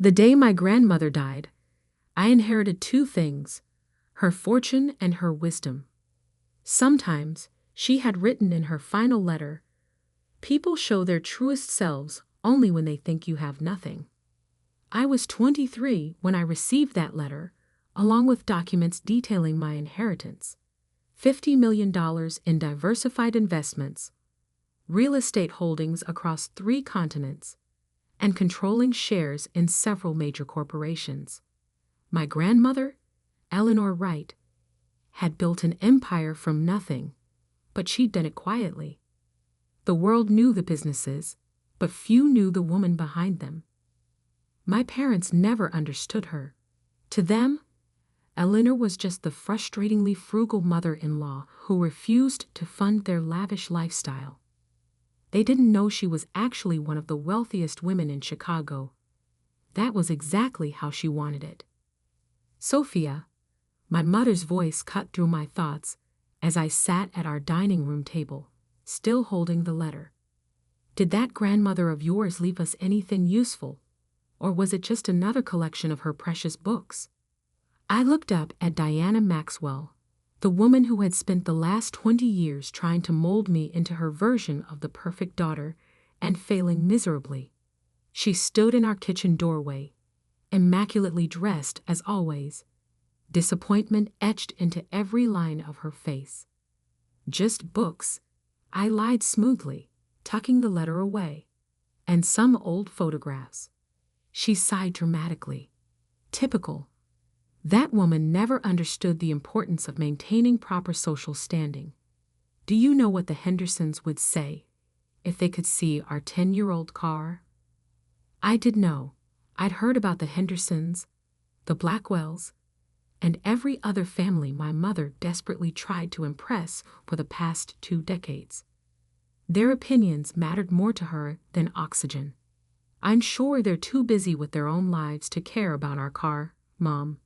The day my grandmother died, I inherited two things: her fortune and her wisdom. Sometimes, she had written in her final letter, "People show their truest selves only when they think you have nothing." I was 23 when I received that letter, along with documents detailing my inheritance: $50 million in diversified investments, real estate holdings across 3 continents, and controlling shares in several major corporations. My grandmother, Eleanor Wright, had built an empire from nothing, but she'd done it quietly. The world knew the businesses, but few knew the woman behind them. My parents never understood her. To them, Eleanor was just the frustratingly frugal mother-in-law who refused to fund their lavish lifestyle. They didn't know she was actually one of the wealthiest women in Chicago. That was exactly how she wanted it. Sophia, my mother's voice cut through my thoughts as I sat at our dining room table, still holding the letter. Did that grandmother of yours leave us anything useful, or was it just another collection of her precious books? I looked up at Diana Maxwell, the woman who had spent the last 20 years trying to mold me into her version of the perfect daughter and failing miserably. She stood in our kitchen doorway, immaculately dressed as always, disappointment etched into every line of her face. "Just books," I lied smoothly, tucking the letter away. "And some old photographs." She sighed dramatically. Typical. That woman never understood the importance of maintaining proper social standing. Do you know what the Hendersons would say if they could see our 10-year-old car? I did know. I'd heard about the Hendersons, the Blackwells, and every other family my mother desperately tried to impress for the past 2 decades. Their opinions mattered more to her than oxygen. "I'm sure they're too busy with their own lives to care about our car, Mom."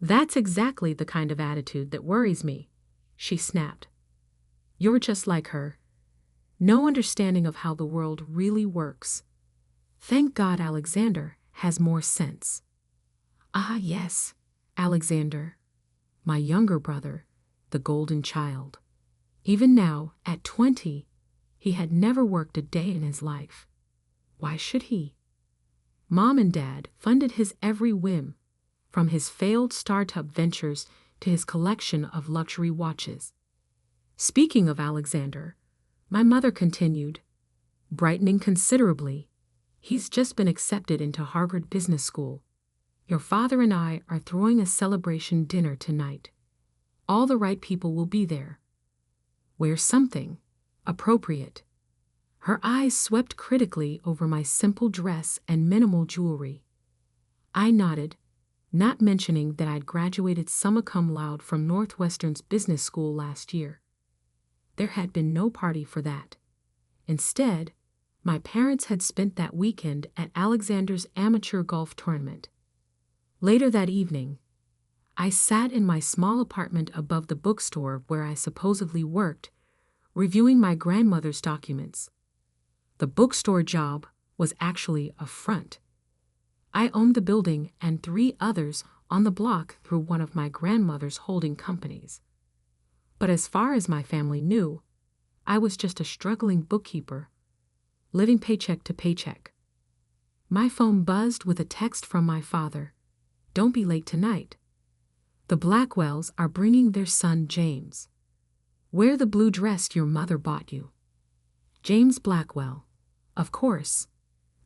"That's exactly the kind of attitude that worries me," she snapped. "You're just like her. No understanding of how the world really works. Thank God Alexander has more sense." Ah, yes, Alexander, my younger brother, the golden child. Even now, at 20, he had never worked a day in his life. Why should he? Mom and Dad funded his every whim, from his failed startup ventures to his collection of luxury watches. Speaking of Alexander, my mother continued, brightening considerably, "He's just been accepted into Harvard Business School. Your father and I are throwing a celebration dinner tonight. All the right people will be there. Wear something appropriate." Her eyes swept critically over my simple dress and minimal jewelry. I nodded, not mentioning that I'd graduated summa cum laude from Northwestern's business school last year. There had been no party for that. Instead, my parents had spent that weekend at Alexander's amateur golf tournament. Later that evening, I sat in my small apartment above the bookstore where I supposedly worked, reviewing my grandmother's documents. The bookstore job was actually a front. I owned the building and 3 others on the block through one of my grandmother's holding companies. But as far as my family knew, I was just a struggling bookkeeper, living paycheck to paycheck. My phone buzzed with a text from my father. "Don't be late tonight. The Blackwells are bringing their son James. Wear the blue dress your mother bought you." James Blackwell. Of course,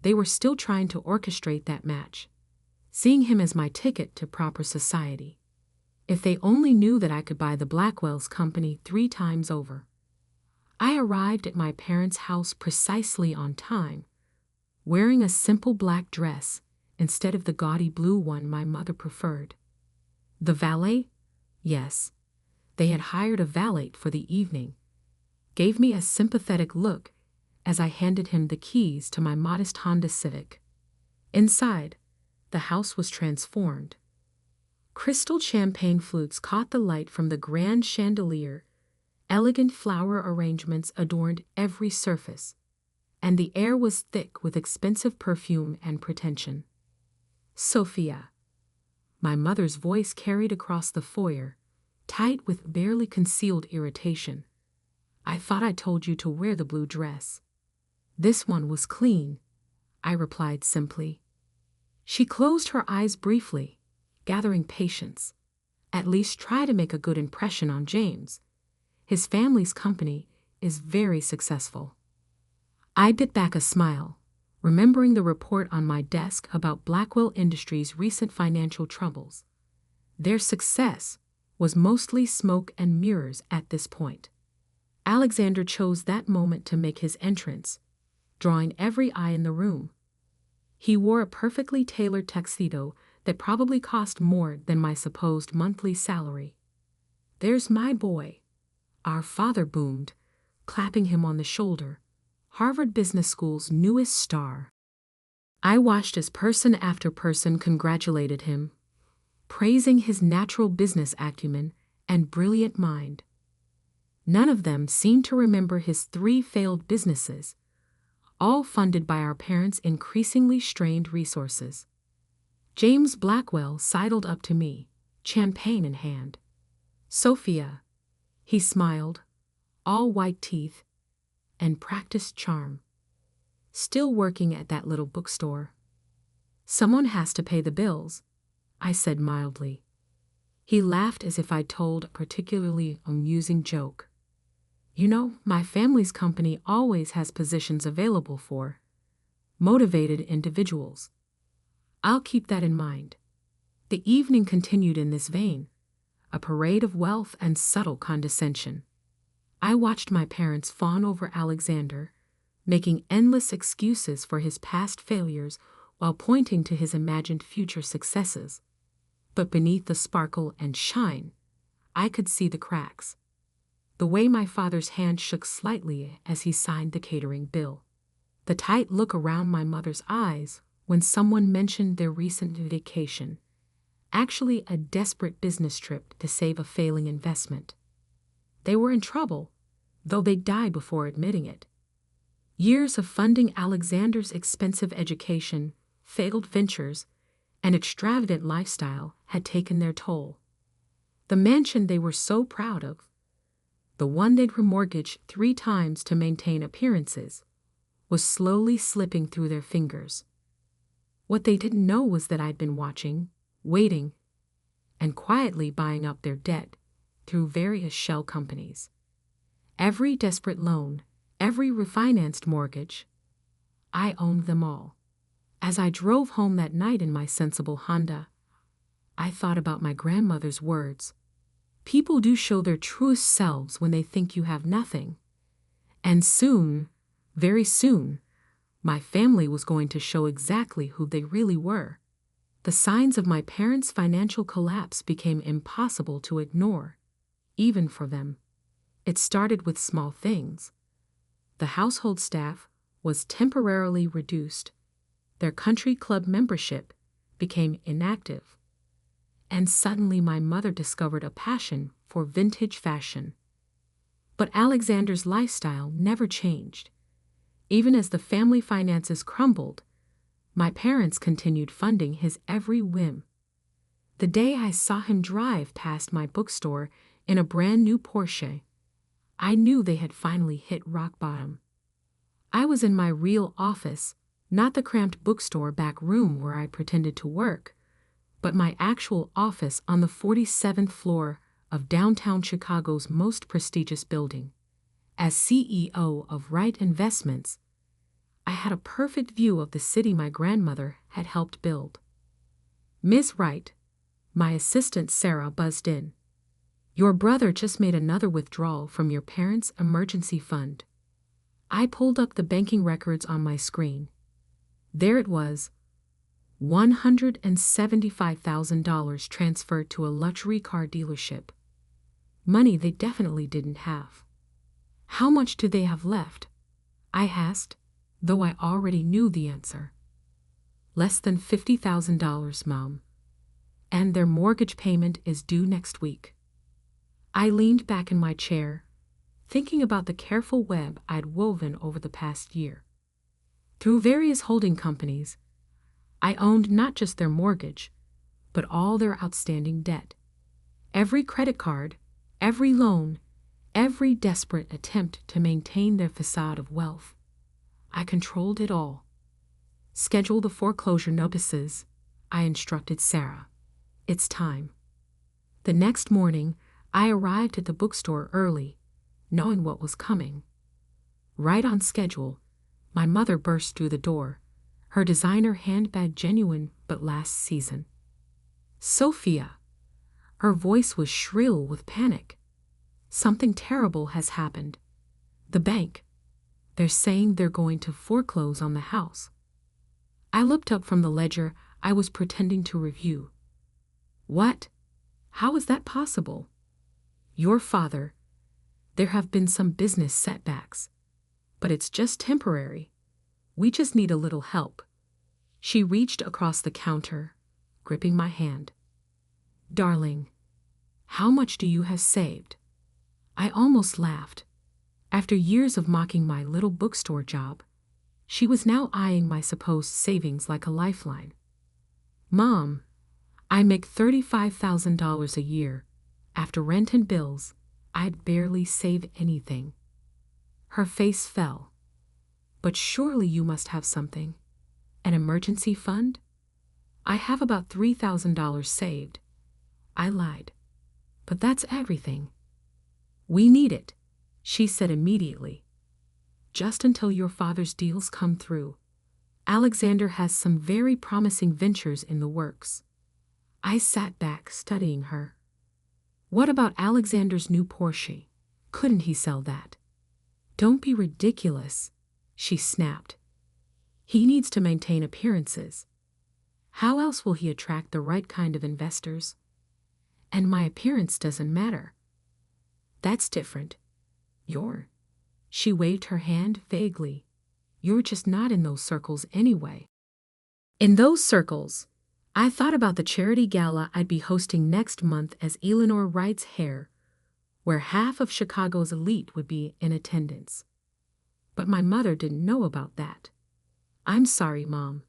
they were still trying to orchestrate that match, seeing him as my ticket to proper society. If they only knew that I could buy the Blackwells company 3 times over. I arrived at my parents' house precisely on time, wearing a simple black dress instead of the gaudy blue one my mother preferred. The valet? Yes, they had hired a valet for the evening. Gave me a sympathetic look as I handed him the keys to my modest Honda Civic. Inside, the house was transformed. Crystal champagne flutes caught the light from the grand chandelier, elegant flower arrangements adorned every surface, and the air was thick with expensive perfume and pretension. Sophia. My mother's voice carried across the foyer, tight with barely concealed irritation. I thought I told you to wear the blue dress. This one was clean, I replied simply. She closed her eyes briefly, gathering patience. At least try to make a good impression on James. His family's company is very successful. I bit back a smile, remembering the report on my desk about Blackwell Industries' recent financial troubles. Their success was mostly smoke and mirrors at this point. Alexander chose that moment to make his entrance, drawing every eye in the room. He wore a perfectly tailored tuxedo that probably cost more than my supposed monthly salary. "There's my boy," our father boomed, clapping him on the shoulder, Harvard Business School's newest star. I watched as person after person congratulated him, praising his natural business acumen and brilliant mind. None of them seemed to remember his 3 failed businesses, all funded by our parents' increasingly strained resources. James Blackwell sidled up to me, champagne in hand. "Sophia," he smiled, all white teeth and practiced charm. "Still working at that little bookstore?" "Someone has to pay the bills," I said mildly. He laughed as if I'd told a particularly amusing joke. "You know, my family's company always has positions available for motivated individuals. I'll keep that in mind." The evening continued in this vein, a parade of wealth and subtle condescension. I watched my parents fawn over Alexander, making endless excuses for his past failures while pointing to his imagined future successes. But beneath the sparkle and shine, I could see the cracks. The way my father's hand shook slightly as he signed the catering bill. The tight look around my mother's eyes when someone mentioned their recent vacation, actually a desperate business trip to save a failing investment. They were in trouble, though they'd die before admitting it. Years of funding Alexander's expensive education, failed ventures, and extravagant lifestyle had taken their toll. The mansion they were so proud of, the one they'd remortgaged 3 times to maintain appearances, was slowly slipping through their fingers. What they didn't know was that I'd been watching, waiting, and quietly buying up their debt through various shell companies. Every desperate loan, every refinanced mortgage, I owned them all. As I drove home that night in my sensible Honda, I thought about my grandmother's words. People do show their truest selves when they think you have nothing. And soon, very soon, my family was going to show exactly who they really were. The signs of my parents' financial collapse became impossible to ignore, even for them. It started with small things. The household staff was temporarily reduced. Their country club membership became inactive. And suddenly my mother discovered a passion for vintage fashion. But Alexander's lifestyle never changed. Even as the family finances crumbled, my parents continued funding his every whim. The day I saw him drive past my bookstore in a brand new Porsche, I knew they had finally hit rock bottom. I was in my real office, not the cramped bookstore back room where I pretended to work, but my actual office on the 47th floor of downtown Chicago's most prestigious building. As CEO of Wright Investments, I had a perfect view of the city my grandmother had helped build. "Miss Wright," my assistant Sarah buzzed in. "Your brother just made another withdrawal from your parents' emergency fund." I pulled up the banking records on my screen. There it was, $175,000 transferred to a luxury car dealership. Money they definitely didn't have. "How much do they have left?" I asked, though I already knew the answer. "Less than $50,000, Mom. And their mortgage payment is due next week." I leaned back in my chair, thinking about the careful web I'd woven over the past year. Through various holding companies, I owned not just their mortgage, but all their outstanding debt. Every credit card, every loan, every desperate attempt to maintain their facade of wealth. I controlled it all. Schedule the foreclosure notices, I instructed Sarah. It's time. The next morning, I arrived at the bookstore early, knowing what was coming. Right on schedule, my mother burst through the door, her designer handbag genuine but last season. Sophia. Her voice was shrill with panic. Something terrible has happened. The bank. They're saying they're going to foreclose on the house. I looked up from the ledger I was pretending to review. What? How is that possible? Your father. There have been some business setbacks. But it's just temporary. We just need a little help. She reached across the counter, gripping my hand. Darling, how much do you have saved? I almost laughed. After years of mocking my little bookstore job, she was now eyeing my supposed savings like a lifeline. Mom, I make $35,000 a year. After rent and bills, I'd barely save anything. Her face fell. But surely you must have something. An emergency fund? I have about $3,000 saved. I lied. But that's everything. We need it, she said immediately. Just until your father's deals come through. Alexander has some very promising ventures in the works. I sat back studying her. What about Alexander's new Porsche? Couldn't he sell that? Don't be ridiculous, she snapped. He needs to maintain appearances. How else will he attract the right kind of investors? And my appearance doesn't matter. That's different. She waved her hand vaguely. You're just not in those circles anyway. In those circles, I thought about the charity gala I'd be hosting next month as Eleanor Wright's heir, where half of Chicago's elite would be in attendance. But my mother didn't know about that. I'm sorry, Mom.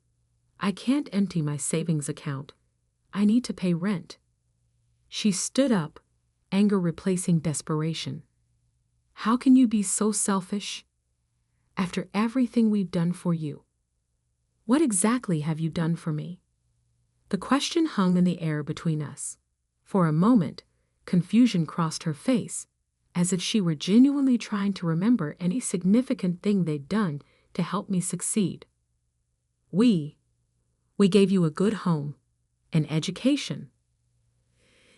I can't empty my savings account. I need to pay rent. She stood up, anger replacing desperation. How can you be so selfish? After everything we've done for you. What exactly have you done for me? The question hung in the air between us. For a moment, confusion crossed her face, as if she were genuinely trying to remember any significant thing they'd done to help me succeed. We gave you a good home, an education.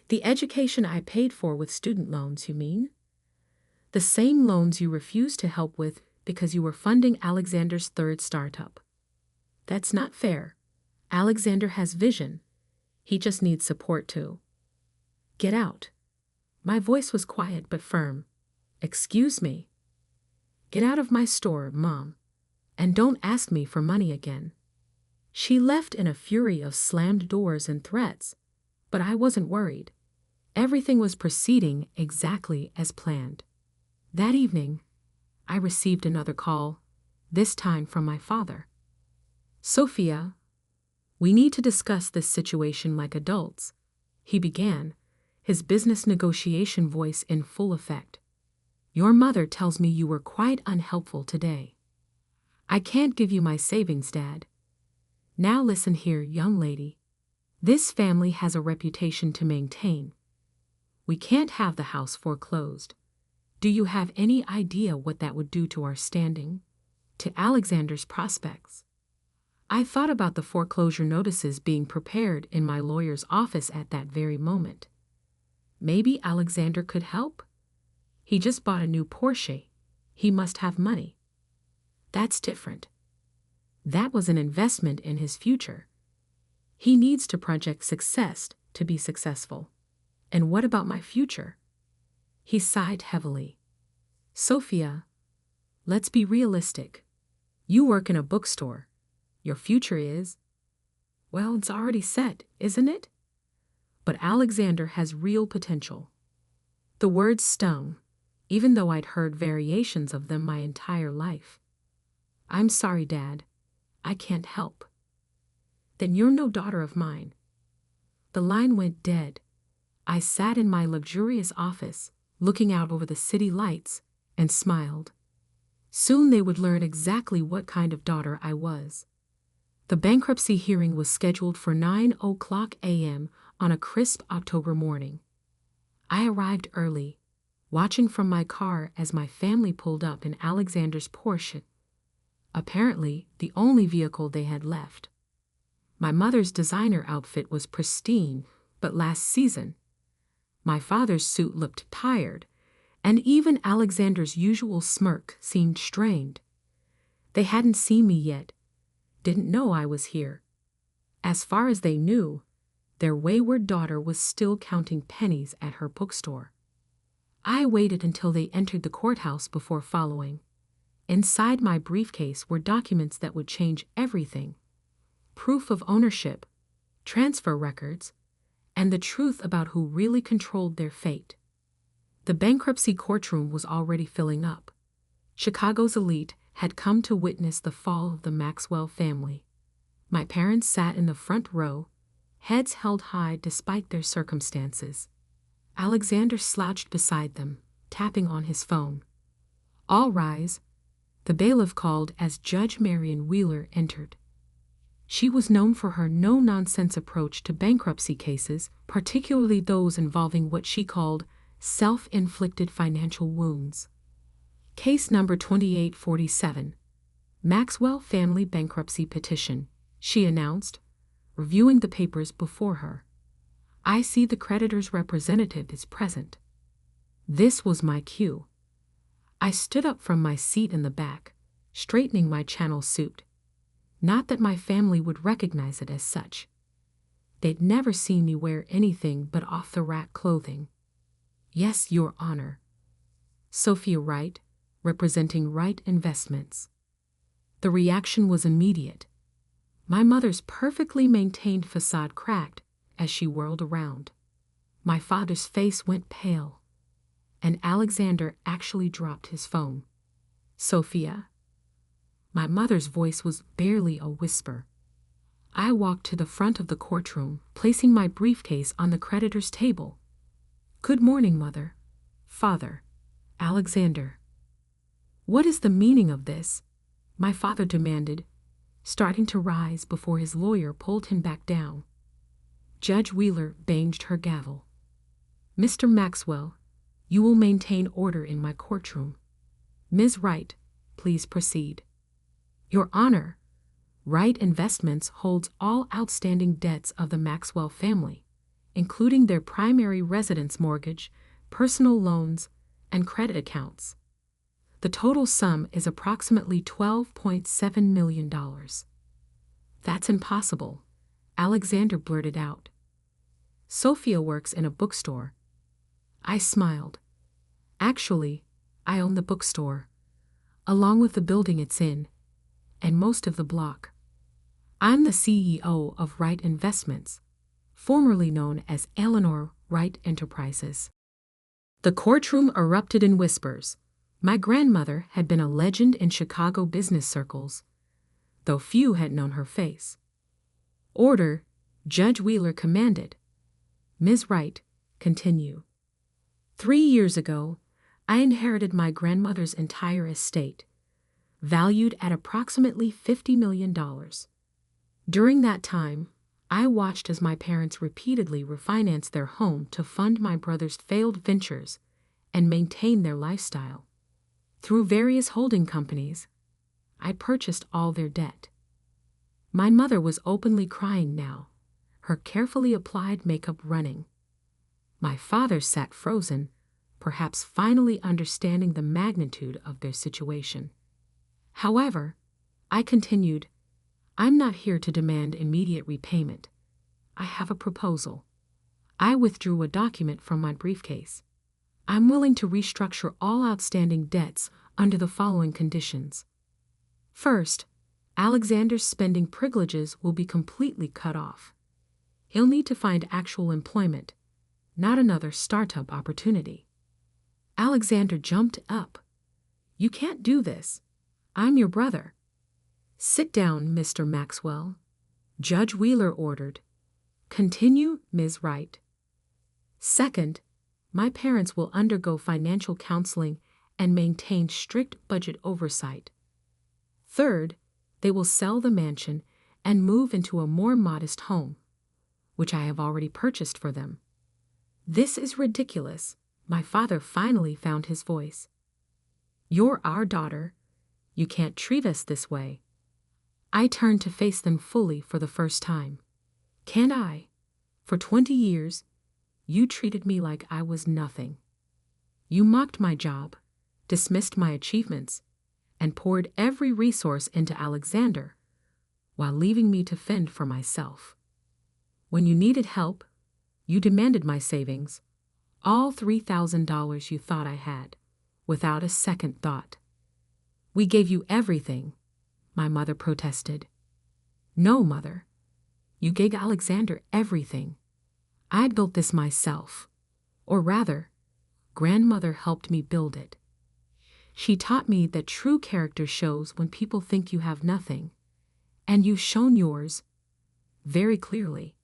The education I paid for with student loans, you mean? The same loans you refused to help with because you were funding Alexander's third startup. That's not fair. Alexander has vision. He just needs support too. Get out. My voice was quiet but firm. Excuse me. Get out of my store, Mom, and don't ask me for money again. She left in a fury of slammed doors and threats, but I wasn't worried. Everything was proceeding exactly as planned. That evening, I received another call, this time from my father. Sophia, we need to discuss this situation like adults, he began, his business negotiation voice in full effect. Your mother tells me you were quite unhelpful today. I can't give you my savings, Dad. Now listen here, young lady. This family has a reputation to maintain. We can't have the house foreclosed. Do you have any idea what that would do to our standing? To Alexander's prospects? I thought about the foreclosure notices being prepared in my lawyer's office at that very moment. Maybe Alexander could help? He just bought a new Porsche. He must have money. That's different. That was an investment in his future. He needs to project success to be successful. And what about my future? He sighed heavily. Sophia, let's be realistic. You work in a bookstore. Your future is, well, it's already set, isn't it? But Alexander has real potential. The words stung, even though I'd heard variations of them my entire life. I'm sorry, Dad. I can't help. then you're no daughter of mine." The line went dead. I sat in my luxurious office, looking out over the city lights, and smiled. Soon they would learn exactly what kind of daughter I was. The bankruptcy hearing was scheduled for 9:00 a.m. on a crisp October morning. I arrived early, watching from my car as my family pulled up in Alexander's Porsche, apparently the only vehicle they had left. My mother's designer outfit was pristine, but last season. My father's suit looked tired, and even Alexander's usual smirk seemed strained. They hadn't seen me yet, didn't know I was here. As far as they knew, their wayward daughter was still counting pennies at her bookstore. I waited until they entered the courthouse before following. Inside my briefcase were documents that would change everything: proof of ownership, transfer records, and the truth about who really controlled their fate. The bankruptcy courtroom was already filling up. Chicago's elite had come to witness the fall of the Maxwell family. My parents sat in the front row, heads held high despite their circumstances. Alexander slouched beside them, tapping on his phone. "All rise," the bailiff called as Judge Marion Wheeler entered. She was known for her no-nonsense approach to bankruptcy cases, particularly those involving what she called self-inflicted financial wounds. Case number 2847, Maxwell Family Bankruptcy Petition, she announced, reviewing the papers before her. "I see the creditor's representative is present." This was my cue. I stood up from my seat in the back, straightening my channel suit. Not that my family would recognize it as such. They'd never seen me wear anything but off-the-rack clothing. "Yes, Your Honor." Sophia Wright, representing Wright Investments. The reaction was immediate. My mother's perfectly maintained facade cracked as she whirled around. My father's face went pale, and Alexander actually dropped his phone. "Sophia." My mother's voice was barely a whisper. I walked to the front of the courtroom, placing my briefcase on the creditor's table. "Good morning, Mother. Father. Alexander." "What is the meaning of this?" my father demanded, starting to rise before his lawyer pulled him back down. Judge Wheeler banged her gavel. "Mr. Maxwell, you will maintain order in my courtroom. Ms. Wright, please proceed." "Your Honor, Wright Investments holds all outstanding debts of the Maxwell family, including their primary residence mortgage, personal loans, and credit accounts. The total sum is approximately $12.7 million. "That's impossible," Alexander blurted out. "Sophia works in a bookstore." I smiled. "Actually, I own the bookstore, along with the building it's in, and most of the block. I'm the CEO of Wright Investments, formerly known as Eleanor Wright Enterprises." The courtroom erupted in whispers. My grandmother had been a legend in Chicago business circles, though few had known her face. "Order," Judge Wheeler commanded. "Ms. Wright, continue." 3 years ago, I inherited my grandmother's entire estate, valued at approximately $50 million. During that time, I watched as my parents repeatedly refinanced their home to fund my brother's failed ventures and maintain their lifestyle. Through various holding companies, I purchased all their debt. My mother was openly crying now, her carefully applied makeup running. My father sat frozen, perhaps finally understanding the magnitude of their situation. However, I continued, "I'm not here to demand immediate repayment. I have a proposal." I withdrew a document from my briefcase. "I'm willing to restructure all outstanding debts under the following conditions. First, Alexander's spending privileges will be completely cut off. He'll need to find actual employment, not another startup opportunity." Alexander jumped up. "You can't do this. I'm your brother." "Sit down, Mr. Maxwell." Judge Wheeler ordered, "Continue, Ms. Wright. Second, my parents will undergo financial counseling and maintain strict budget oversight. Third, they will sell the mansion and move into a more modest home, which I have already purchased for them." "This is ridiculous." My father finally found his voice. "You're our daughter. You can't treat us this way." I turned to face them fully for the first time. "Can't I? For 20 years, you treated me like I was nothing. You mocked my job, dismissed my achievements, and poured every resource into Alexander, while leaving me to fend for myself. When you needed help, you demanded my savings, all $3,000 you thought I had, without a second thought. We gave you everything," my mother protested. "No, Mother. You gave Alexander everything. I built this myself. Or rather, Grandmother helped me build it. She taught me that true character shows when people think you have nothing, and you've shown yours very clearly."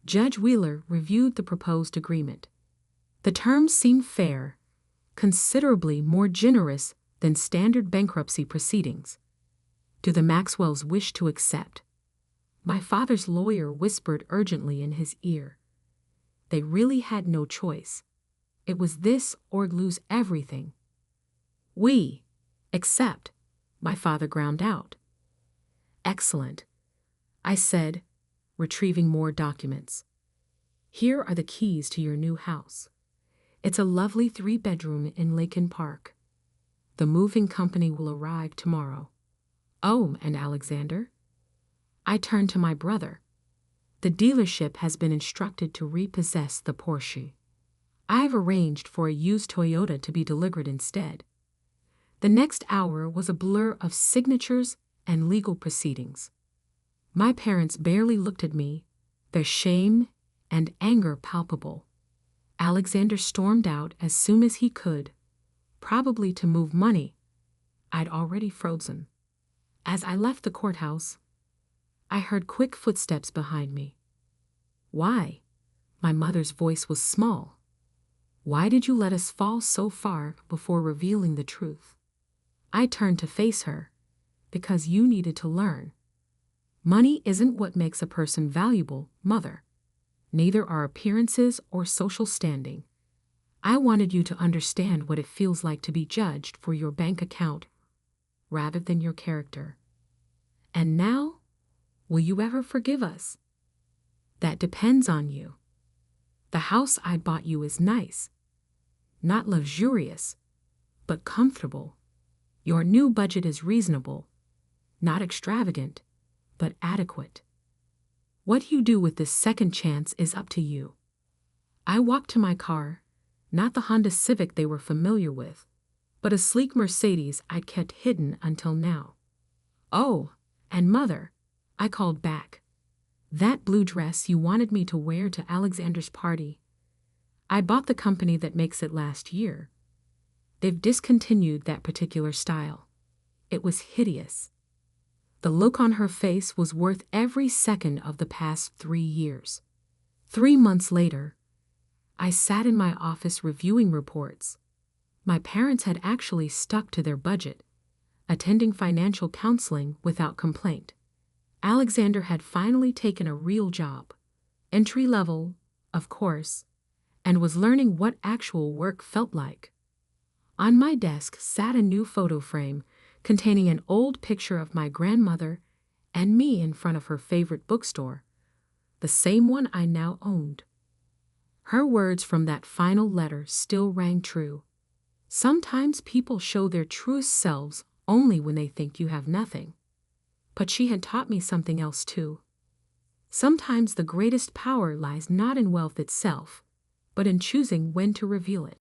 Judge Wheeler reviewed the proposed agreement. The terms seemed fair, considerably more generous than standard bankruptcy proceedings. "Do the Maxwells wish to accept?" My father's lawyer whispered urgently in his ear. They really had no choice. It was this or lose everything. "We accept," my father ground out. "Excellent," I said, retrieving more documents. "Here are the keys to your new house. It's a lovely 3-bedroom in Laken Park. The moving company will arrive tomorrow." "Oh, and Alexander?" I turned to my brother. "The dealership has been instructed to repossess the Porsche. I've arranged for a used Toyota to be delivered instead." The next hour was a blur of signatures and legal proceedings. My parents barely looked at me, their shame and anger palpable. Alexander stormed out as soon as he could, probably to move money I'd already frozen. As I left the courthouse, I heard quick footsteps behind me. "Why?" My mother's voice was small. "Why did you let us fall so far before revealing the truth?" I turned to face her. "Because you needed to learn. Money isn't what makes a person valuable, Mother. Neither are appearances or social standing. I wanted you to understand what it feels like to be judged for your bank account rather than your character. And now, will you ever forgive us?" "That depends on you. The house I bought you is nice. Not luxurious, but comfortable. Your new budget is reasonable. Not extravagant, but adequate. What you do with this second chance is up to you." I walked to my car, not the Honda Civic they were familiar with, but a sleek Mercedes I'd kept hidden until now. "Oh, and Mother," I called back. "That blue dress you wanted me to wear to Alexander's party, I bought the company that makes it last year. They've discontinued that particular style. It was hideous." The look on her face was worth every second of the past 3 years. 3 months later, I sat in my office reviewing reports. My parents had actually stuck to their budget, attending financial counseling without complaint. Alexander had finally taken a real job, entry level, of course, and was learning what actual work felt like. On my desk sat a new photo frame containing an old picture of my grandmother and me in front of her favorite bookstore, the same one I now owned. Her words from that final letter still rang true. Sometimes people show their truest selves only when they think you have nothing. But she had taught me something else too. Sometimes the greatest power lies not in wealth itself, but in choosing when to reveal it.